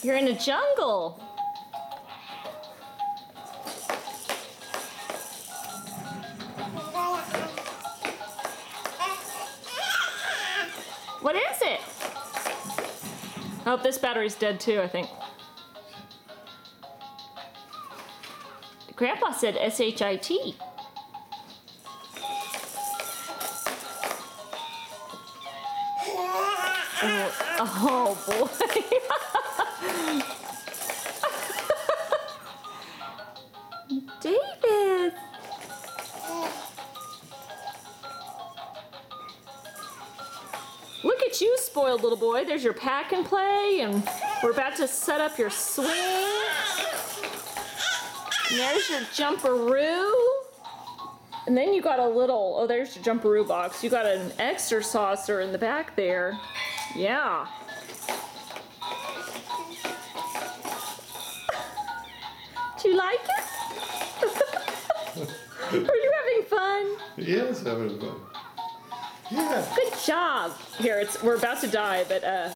You're in a jungle. What is it? Oh, this battery's dead too, I think. Grandpa said S-H-I-T. Oh boy. David. Look at you, spoiled little boy. There's your pack and play, and we're about to set up your swing. And there's your jumperoo. And then you got a little, oh, there's your jumperoo box. You got an extra saucer in the back there. Yeah. Do you like it? Are you having fun? Yes, having fun. Yeah. Good job. Here, we're about to die, but